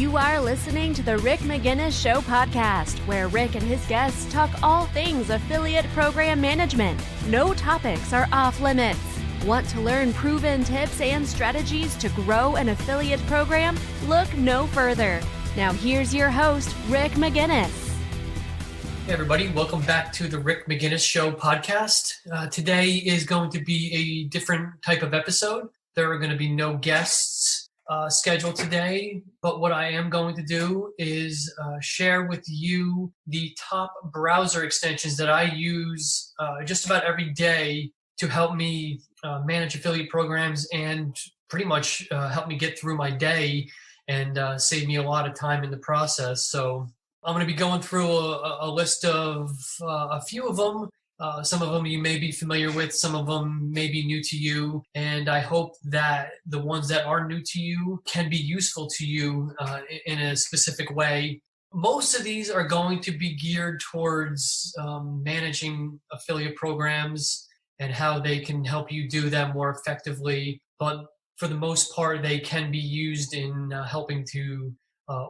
You are listening to the Rick Magennis Show podcast, where Rick and his guests talk all things affiliate program management. No topics are off limits. Want to learn proven tips and strategies to grow an affiliate program? Look no further. Now here's your host, Rick Magennis. Hey everybody, welcome back to the Rick Magennis Show podcast. Today is going to be a different type of episode. There are going to be no guests scheduled today, but what I am going to do is share with you the top browser extensions that I use just about every day to help me manage affiliate programs and pretty much help me get through my day and save me a lot of time in the process. So I'm going to be going through a list of a few of them. Some of them you may be familiar with, some of them may be new to you, and I hope that the ones that are new to you can be useful to you in a specific way. Most of these are going to be geared towards managing affiliate programs and how they can help you do them more effectively, but for the most part, they can be used in helping to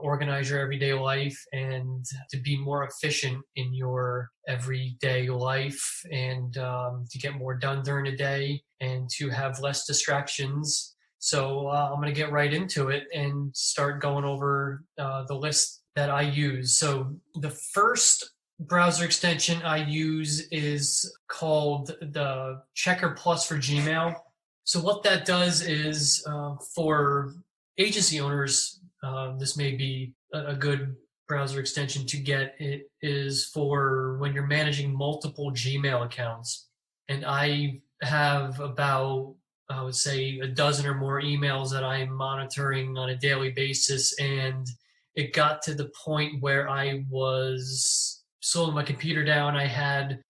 organize your everyday life and to be more efficient in your everyday life and to get more done during the day and to have less distractions. So I'm going to get right into it and start going over the list that I use. So the first browser extension I use is called the Checker Plus for Gmail. So what that does is for agency owners, this may be a good browser extension to get. It is for when you're managing multiple Gmail accounts. And I have about, I would say, a dozen or more emails that I'm monitoring on a daily basis. And it got to the point where I was slowing my computer down. I had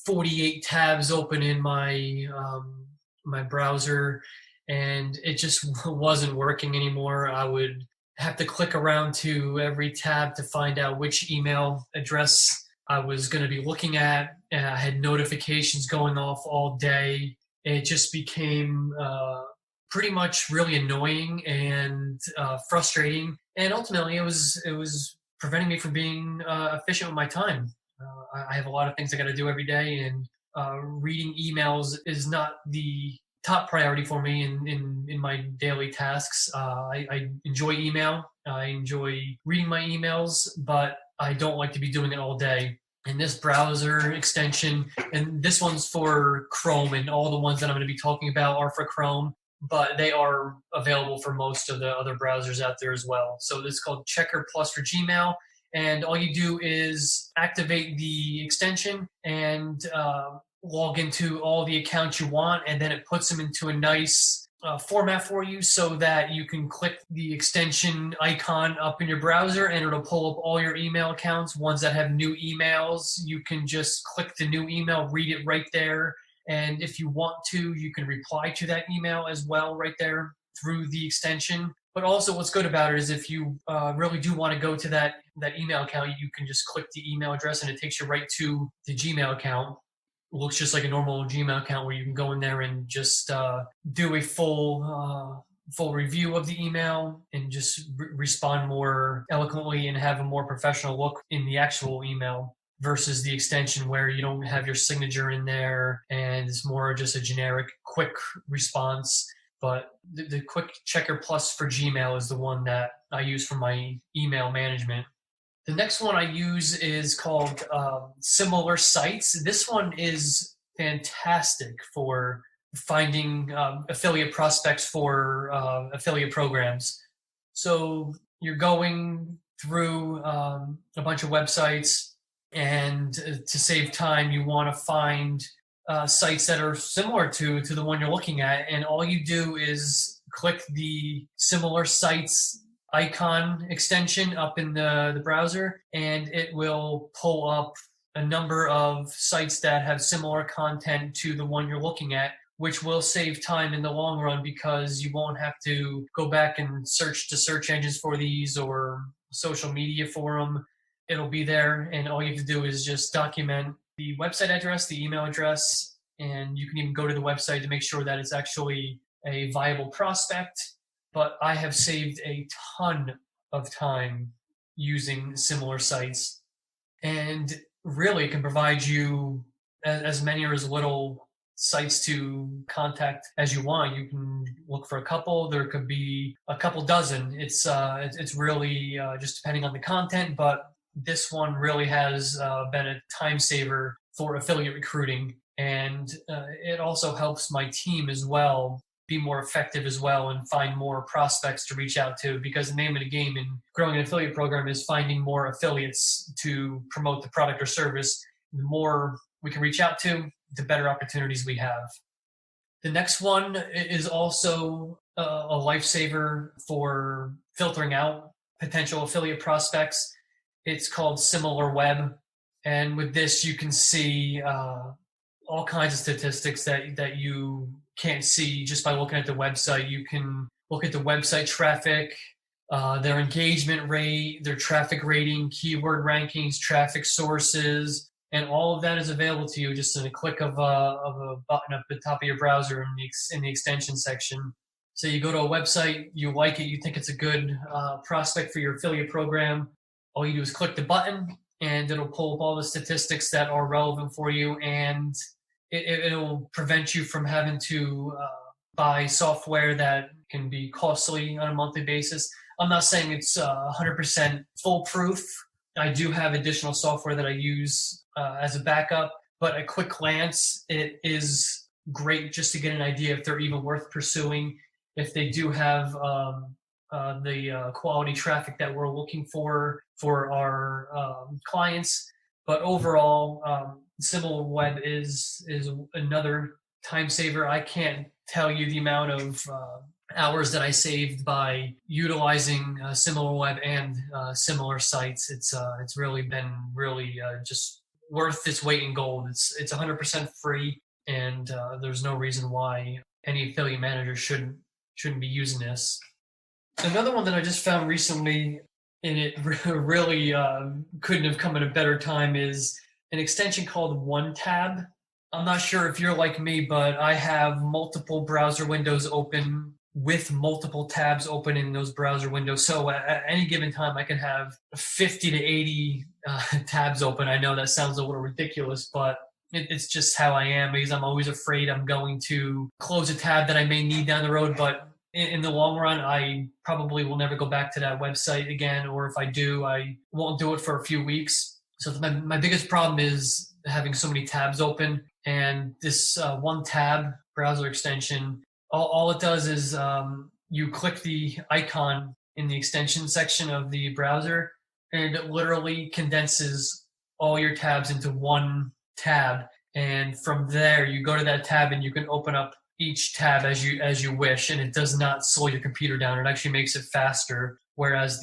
48 tabs open in my my browser, and it just wasn't working anymore. I would have to click around to every tab to find out which email address I was going to be looking at. And I had notifications going off all day. It just became pretty much really annoying and frustrating. And ultimately, it was preventing me from being efficient with my time. I have a lot of things I got to do every day, and reading emails is not the top priority for me in my daily tasks. I enjoy email. I enjoy reading my emails, but I don't like to be doing it all day. And this browser extension, and this one's for Chrome, and all the ones that I'm going to be talking about are for Chrome, but they are available for most of the other browsers out there as well. So this is called Checker Plus for Gmail. And all you do is activate the extension and log into all the accounts you want, and then it puts them into a nice format for you so that you can click the extension icon up in your browser and it'll pull up all your email accounts. Ones that have new emails, you can just click the new email, read it right there. And if you want to, you can reply to that email as well right there through the extension. But also what's good about it is if you really do want to go to that email account, you can just click the email address and it takes you right to the Gmail account. It looks just like a normal Gmail account where you can go in there and just do a full review of the email and just respond more eloquently and have a more professional look in the actual email versus the extension where you don't have your signature in there and it's more just a generic quick response. But the Quick Checker Plus for Gmail is the one that I use for my email management. The next one I use is called Similar Sites. This one is fantastic for finding affiliate prospects for affiliate programs. So you're going through a bunch of websites, and to save time, you want to find sites that are similar to the one you're looking at. And all you do is click the Similar Sites icon extension up in the browser, and it will pull up a number of sites that have similar content to the one you're looking at, which will save time in the long run because you won't have to go back and search the search engines for these or social media for them. It'll be there, and all you have to do is just document the website address, the email address, and you can even go to the website to make sure that it's actually a viable prospect. But I have saved a ton of time using similar sites. And really it can provide you as many or as little sites to contact as you want. You can look for a couple. There could be a couple dozen. It's really just depending on the content, but this one really has been a time saver for affiliate recruiting. And it also helps my team as well be more effective as well and find more prospects to reach out to, because the name of the game in growing an affiliate program is finding more affiliates to promote the product or service. The more we can reach out to, the better opportunities we have. The next one is also a lifesaver for filtering out potential affiliate prospects. It's called SimilarWeb. And with this, you can see all kinds of statistics that you can't see just by looking at the website. You can look at the website traffic, their engagement rate, their traffic rating, keyword rankings, traffic sources, and all of that is available to you just in a click of a button at the top of your browser in the extension section. So you go to a website, you like it, you think it's a good prospect for your affiliate program. All you do is click the button, and it'll pull up all the statistics that are relevant for you, and it'll prevent you from having to buy software that can be costly on a monthly basis. I'm not saying it's 100% foolproof. I do have additional software that I use as a backup, but at quick glance, it is great just to get an idea if they're even worth pursuing, if they do have the quality traffic that we're looking for our clients. But overall, SimilarWeb is another time saver. I can't tell you the amount of hours that I saved by utilizing SimilarWeb and similar sites. It's really been just worth its weight in gold. It's 100% free, and there's no reason why any affiliate manager shouldn't be using this. Another one that I just found recently, and it really couldn't have come at a better time, is an extension called OneTab. I'm not sure if you're like me, but I have multiple browser windows open with multiple tabs open in those browser windows. So at any given time, I can have 50 to 80 tabs open. I know that sounds a little ridiculous, but it's just how I am, because I'm always afraid I'm going to close a tab that I may need down the road. But in the long run, I probably will never go back to that website again, or if I do, I won't do it for a few weeks. So my biggest problem is having so many tabs open, and this OneTab browser extension, all it does is you click the icon in the extension section of the browser, and it literally condenses all your tabs into one tab. And from there, you go to that tab and you can open up each tab as you wish, and it does not slow your computer down. It actually makes it faster, whereas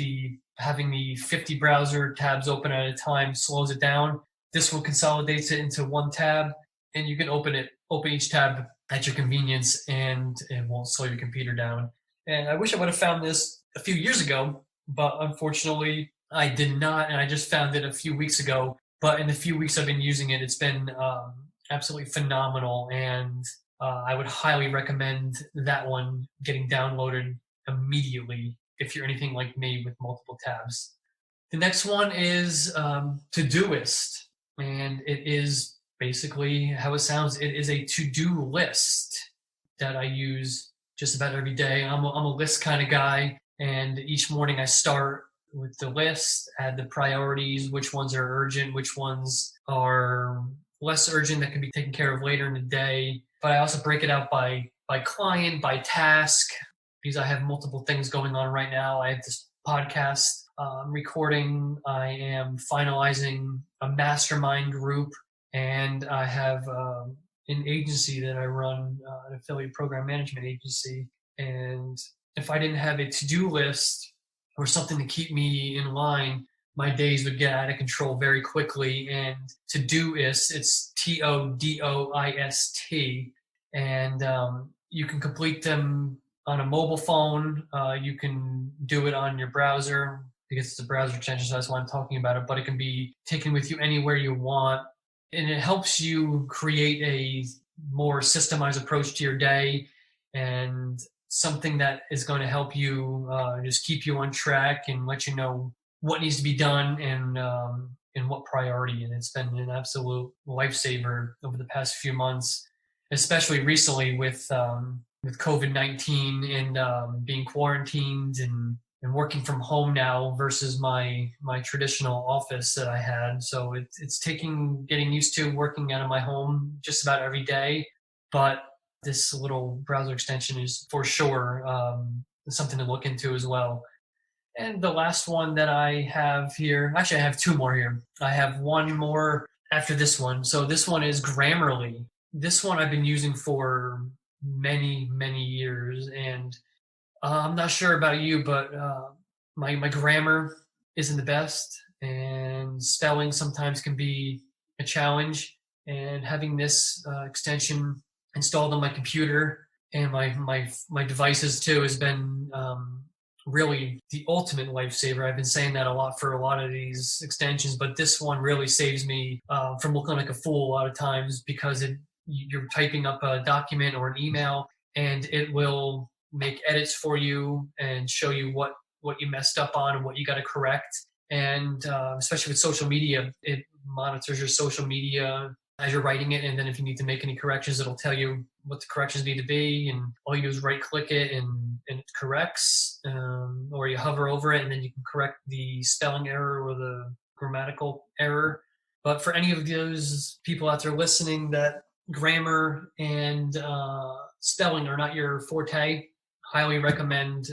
having the 50 browser tabs open at a time slows it down. This one consolidates it into one tab, and you can open each tab at your convenience, and it won't slow your computer down. And I wish I would have found this a few years ago, but unfortunately I did not, and I just found it a few weeks ago. But in the few weeks I've been using it, it's been absolutely phenomenal, and I would highly recommend that one getting downloaded immediately if you're anything like me with multiple tabs. The next one is Todoist, and it is basically how it sounds. It is a to-do list that I use just about every day. I'm a list kind of guy, and each morning I start with the list, add the priorities, which ones are urgent, which ones are less urgent that can be taken care of later in the day. But I also break it out by client, by task, because I have multiple things going on right now. I have this podcast recording. I am finalizing a mastermind group, and I have an agency that I run, an affiliate program management agency. And if I didn't have a to-do list or something to keep me in line, my days would get out of control very quickly. And Todoist, it's Todoist, and you can complete them on a mobile phone. You can do it on your browser because it's a browser extension, so that's why I'm talking about it. But it can be taken with you anywhere you want, and it helps you create a more systemized approach to your day. And something that is going to help you just keep you on track and let you know what needs to be done and what priority. And it's been an absolute lifesaver over the past few months, especially recently with COVID-19 and being quarantined and working from home now versus my traditional office that I had. So it's getting used to working out of my home just about every day. But this little browser extension is for sure something to look into as well. And the last one that I have here, actually I have two more here. I have one more after this one. So this one is Grammarly. This one I've been using for many, many years. And I'm not sure about you, but my grammar isn't the best. And spelling sometimes can be a challenge. And having this extension installed on my computer and my devices too has been really the ultimate lifesaver. I've been saying that a lot for a lot of these extensions, but this one really saves me from looking like a fool a lot of times because you're typing up a document or an email and it will make edits for you and show you what you messed up on and what you got to correct. And especially with social media, it monitors your social media as you're writing it, and then if you need to make any corrections, it'll tell you what the corrections need to be, and all you do is right click it and it corrects, or you hover over it and then you can correct the spelling error or the grammatical error. But for any of those people out there listening that grammar and spelling are not your forte, highly recommend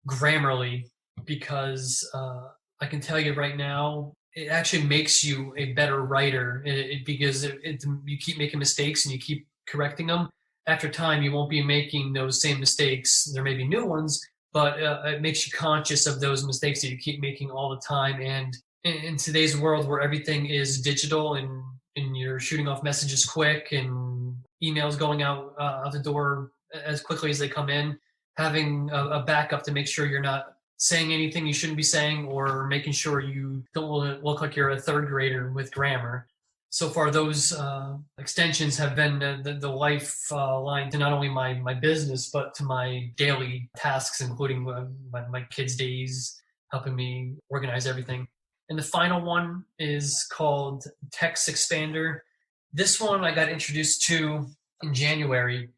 Grammarly, because I can tell you right now, it actually makes you a better writer because you keep making mistakes and you keep correcting them. After time, you won't be making those same mistakes. There may be new ones, but it makes you conscious of those mistakes that you keep making all the time. And in today's world where everything is digital and you're shooting off messages quick and emails going out the door as quickly as they come in, having a backup to make sure you're not saying anything you shouldn't be saying or making sure you don't look like you're a third grader with grammar. So far, those extensions have been the lifeline to not only my business, but to my daily tasks, including my kids' days, helping me organize everything. And the final one is called Text Expander. This one I got introduced to in January.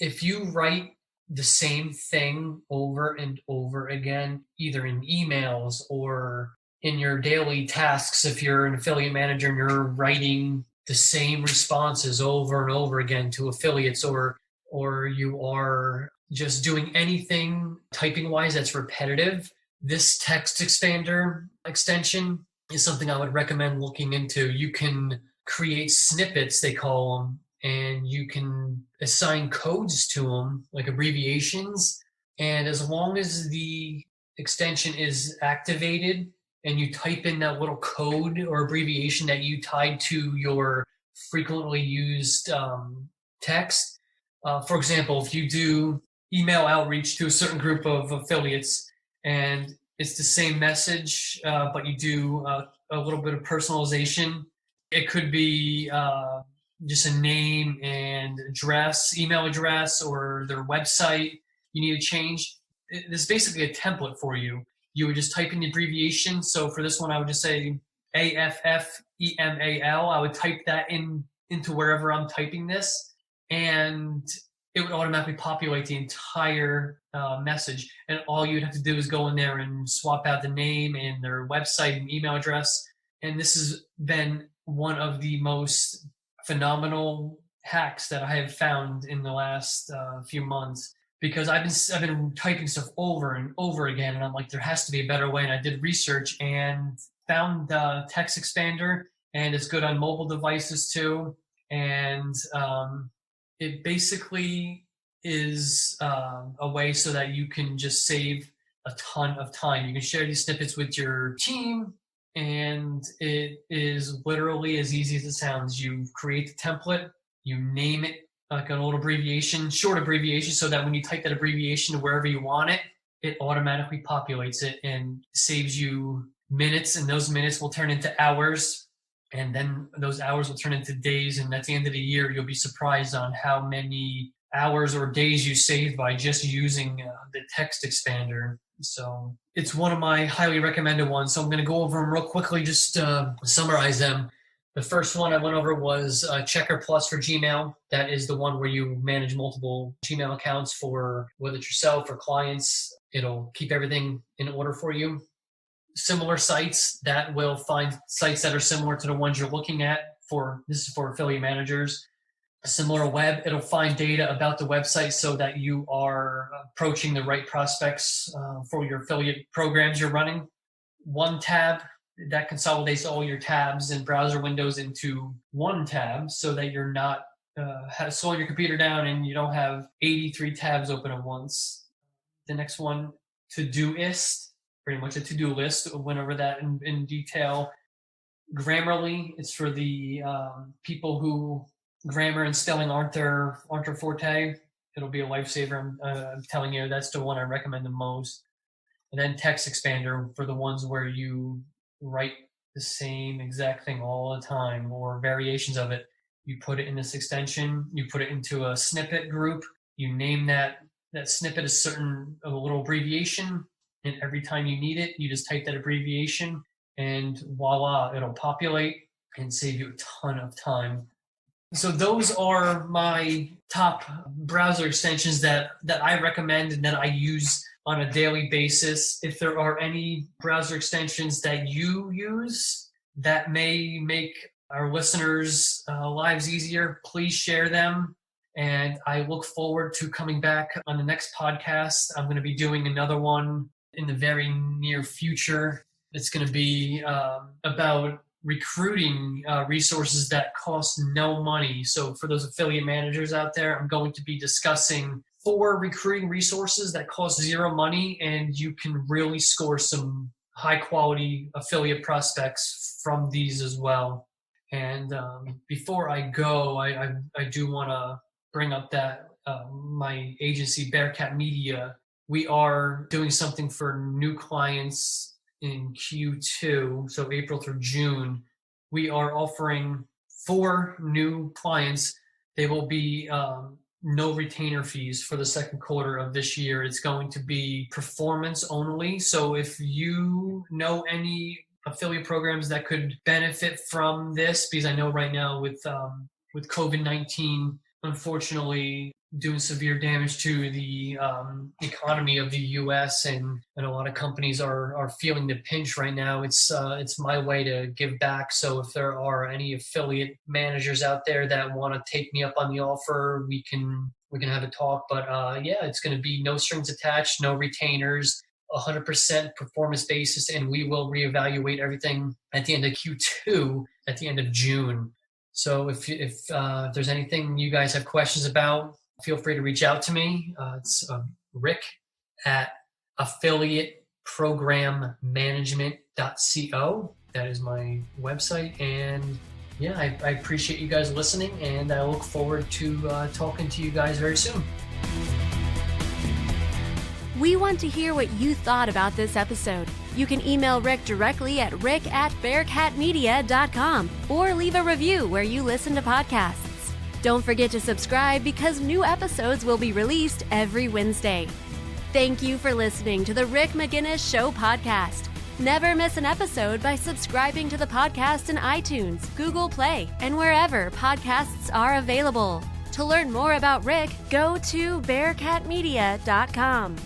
If you write the same thing over and over again, either in emails or in your daily tasks, if you're an affiliate manager and you're writing the same responses over and over again to affiliates, or you are just doing anything typing wise that's repetitive, this text expander extension is something I would recommend looking into. You can create snippets, they call them, and you can assign codes to them, like abbreviations. And as long as the extension is activated and you type in that little code or abbreviation that you tied to your frequently used text, for example, if you do email outreach to a certain group of affiliates and it's the same message, but you do a little bit of personalization, it could be just a name and address, email address, or their website you need to change. There's basically a template for you. You would just type in the abbreviation. So for this one, I would just say AFFEMAL. I would type that into wherever I'm typing this, and it would automatically populate the entire message. And all you'd have to do is go in there and swap out the name and their website and email address. And this has been one of the most phenomenal hacks that I have found in the last few months, because I've been typing stuff over and over again, and I'm like, there has to be a better way. And I did research and found Text Expander, and it's good on mobile devices too. And it basically is a way so that you can just save a ton of time. You can share these snippets with your team, and it is literally as easy as it sounds. You create the template, you name it like an old abbreviation, short abbreviation, so that when you type that abbreviation to wherever you want it, it automatically populates it and saves you minutes, and those minutes will turn into hours, and then those hours will turn into days, and at the end of the year, you'll be surprised on how many hours or days you save by just using the text expander. So it's one of my highly recommended ones. So I'm going to go over them real quickly, just summarize them. The first one I went over was Checker Plus for Gmail. That is the one where you manage multiple Gmail accounts for whether it's yourself or clients. It'll keep everything in order for you. Similar sites that will find sites that are similar to the ones you're looking at. This is for affiliate managers. A similar web, it'll find data about the website so that you are approaching the right prospects for your affiliate programs you're running. One tab that consolidates all your tabs and browser windows into one tab so that you're not slowing your computer down and you don't have 83 tabs open at once. The next one, Todoist, pretty much a to-do list. Went over that in detail. Grammarly, it's for the people who grammar and spelling aren't their forte. It'll be a lifesaver. I'm telling you, that's the one I recommend the most. And then Text Expander for the ones where you write the same exact thing all the time or variations of it. You put it in this extension, you put it into a snippet group, you name that snippet a little abbreviation, and every time you need it, you just type that abbreviation and voila, it'll populate and save you a ton of time. So those are my top browser extensions that I recommend and that I use on a daily basis. If there are any browser extensions that you use that may make our listeners' lives easier, please share them. And I look forward to coming back on the next podcast. I'm going to be doing another one in the very near future. It's going to be about recruiting resources that cost no money. So for those affiliate managers out there, I'm going to be discussing 4 recruiting resources that cost zero money, and you can really score some high quality affiliate prospects from these as well. And before I go, I do want to bring up that my agency, Bearcat Media, we are doing something for new clients in Q2, so April through June. We are offering 4 new clients. They will be no retainer fees for the second quarter of this year. It's going to be performance only. So if you know any affiliate programs that could benefit from this, because I know right now with COVID-19, unfortunately, doing severe damage to the economy of the U.S. and a lot of companies are feeling the pinch right now. It's my way to give back. So if there are any affiliate managers out there that want to take me up on the offer, we can have a talk. But it's going to be no strings attached, no retainers, 100% performance basis, and we will reevaluate everything at the end of Q2 at the end of June. So if there's anything you guys have questions about, feel free to reach out to me. It's Rick at affiliateprogrammanagement.co. That is my website. And yeah, I appreciate you guys listening, and I look forward to talking to you guys very soon. We want to hear what you thought about this episode. You can email Rick directly at rick@bearcatmedia.com or leave a review where you listen to podcasts. Don't forget to subscribe because new episodes will be released every Wednesday. Thank you for listening to the Rick Magennis Show podcast. Never miss an episode by subscribing to the podcast in iTunes, Google Play, and wherever podcasts are available. To learn more about Rick, go to bearcatmedia.com.